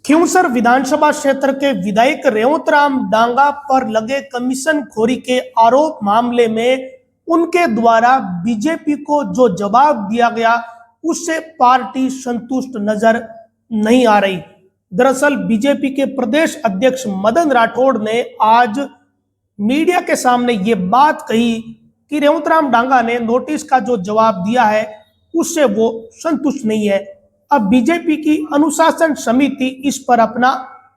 खींवसर विधानसभा क्षेत्र के विधायक रेवतराम डांगा पर लगे कमीशन खोरी के आरोप मामले में उनके द्वारा बीजेपी को जो जवाब दिया गया उससे पार्टी संतुष्ट नजर नहीं आ रही। दरअसल बीजेपी के प्रदेश अध्यक्ष मदन राठौड़ ने आज मीडिया के सामने ये बात कही कि रेवतराम डांगा ने नोटिस का जो जवाब दिया है उससे वो संतुष्ट नहीं है। अब बीजेपी की अनुशासन समिति इस पर अपना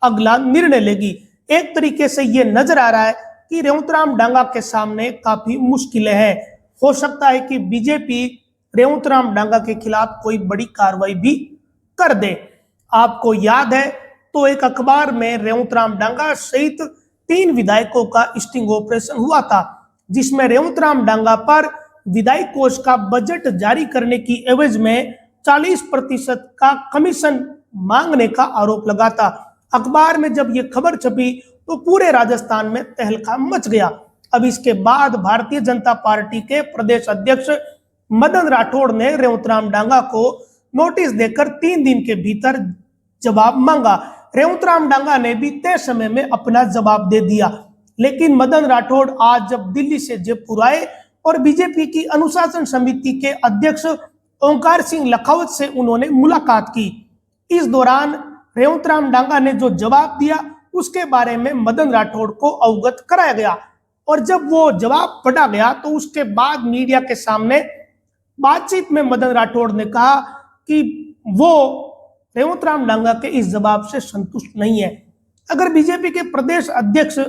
अगला निर्णय लेगी। एक तरीके से ये नजर आ रहा है कि रेवतराम डांगा के सामने काफी मुश्किलें हैं। हो सकता है कि बीजेपी रेवतराम डांगा के खिलाफ कोई बड़ी कार्रवाई भी कर दे। आपको याद है तो एक अखबार में रेवतराम डांगा सहित 3 विधायकों का स्टिंग ऑपरेशन हुआ था, जिसमें रेवतराम डांगा पर विधायक कोष का बजट जारी करने की एवज में 40% का कमीशन मांगने का आरोप लगा था। अखबार में जब ये खबर छपी तो पूरे राजस्थान में तहलका मच गया। अब इसके बाद भारतीय जनता पार्टी के प्रदेश अध्यक्ष मदन राठौड़ ने रेवतराम डांगा को नोटिस देकर 3 दिन के भीतर जवाब मांगा। रेवतराम डांगा ने भी तय समय में अपना जवाब दे दिया, लेकिन मदन राठौड़ आज जब दिल्ली से जयपुर आए और बीजेपी की अनुशासन समिति के अध्यक्ष ओंकार सिंह लखावत से उन्होंने मुलाकात की। इस दौरान रेवतराम डांगा ने जो जवाब दिया उसके बारे में मदन राठौड़ को अवगत कराया गया, और जब वो जवाब पढ़ा गया तो उसके बाद मीडिया के सामने बातचीत में मदन राठौड़ ने कहा कि वो रेवतराम डांगा के इस जवाब से संतुष्ट नहीं है। अगर बीजेपी के प्रदेश अध्यक्ष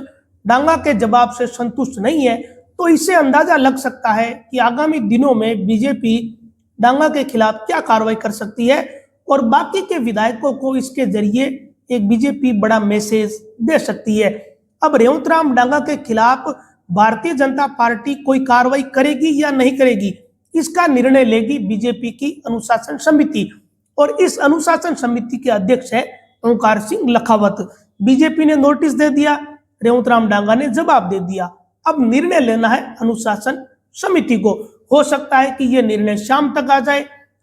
डांगा के जवाब से संतुष्ट नहीं है तो इससे अंदाजा लग सकता है कि आगामी दिनों में बीजेपी डांगा के खिलाफ क्या कार्रवाई कर सकती है, और बाकी के विधायकों को इसके जरिए एक बीजेपी बड़ा मैसेज दे सकती है। अब रेवतराम डांगा के खिलाफ भारतीय जनता पार्टी कोई कार्रवाई करेगी या नहीं करेगी, इसका निर्णय लेगी बीजेपी की अनुशासन समिति, और इस अनुशासन समिति के अध्यक्ष है ओंकार सिंह लखावत। बीजेपी ने नोटिस दे दिया, रेवतराम डांगा ने जवाब दे दिया। अब निर्णय लेना है अनुशासन समिति को। हो सकता है कि यह निर्णय शाम तक आ जाए,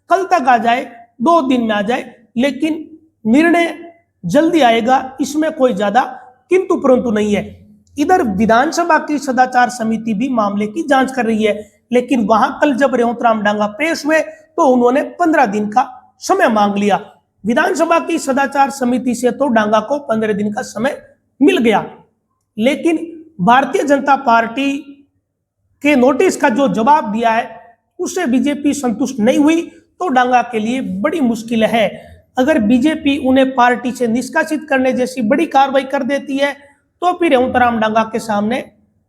कल तक आ जाए, 2 दिन में आ जाए, लेकिन निर्णय जल्दी आएगा, इसमें कोई ज्यादा किंतु परंतु नहीं है। इधर विधानसभा की सदाचार समिति भी मामले की जांच कर रही है, लेकिन वहां कल जब रेवतराम डांगा पेश हुए तो उन्होंने 15 दिन का समय मांग लिया। विधानसभा की सदाचार समिति से तो डांगा को 15 दिन का समय मिल गया, लेकिन भारतीय जनता पार्टी के नोटिस का जो जवाब दिया है उससे बीजेपी संतुष्ट नहीं हुई तो डांगा के लिए बड़ी मुश्किल है। अगर बीजेपी उन्हें पार्टी से निष्कासित करने जैसी बड़ी कार्रवाई कर देती है तो फिर रेवतराम डांगा के सामने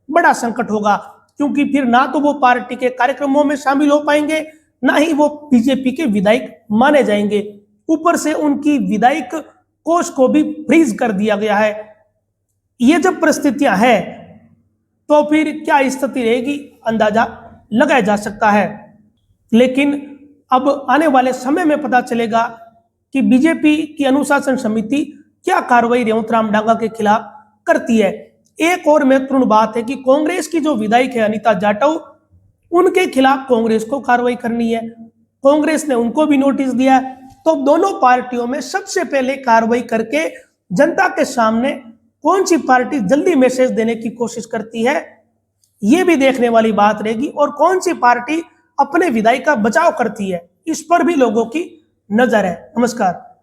बड़ा संकट होगा, क्योंकि फिर ना तो वो पार्टी के कार्यक्रमों में शामिल हो पाएंगे, ना ही वो बीजेपी के विधायक माने जाएंगे। ऊपर से उनकी विधायक कोष को भी फ्रीज कर दिया गया है। ये जब परिस्थितियां हैं तो फिर क्या स्थिति रहेगी अंदाजा लगाया जा सकता है। लेकिन अब आने वाले समय में पता चलेगा कि बीजेपी की अनुशासन समिति क्या कार्रवाई रेवतराम डांगा के खिलाफ करती है। एक और महत्वपूर्ण बात है कि कांग्रेस की जो विधायक है अनीता जाटव, उनके खिलाफ कांग्रेस को कार्रवाई करनी है। कांग्रेस ने उनको भी नोटिस दिया, तो दोनों पार्टियों में सबसे पहले कार्रवाई करके जनता के सामने कौन सी पार्टी जल्दी मैसेज देने की कोशिश करती है, ये भी देखने वाली बात रहेगी, और कौन सी पार्टी अपने विधायक का बचाव करती है, इस पर भी लोगों की नजर है। नमस्कार।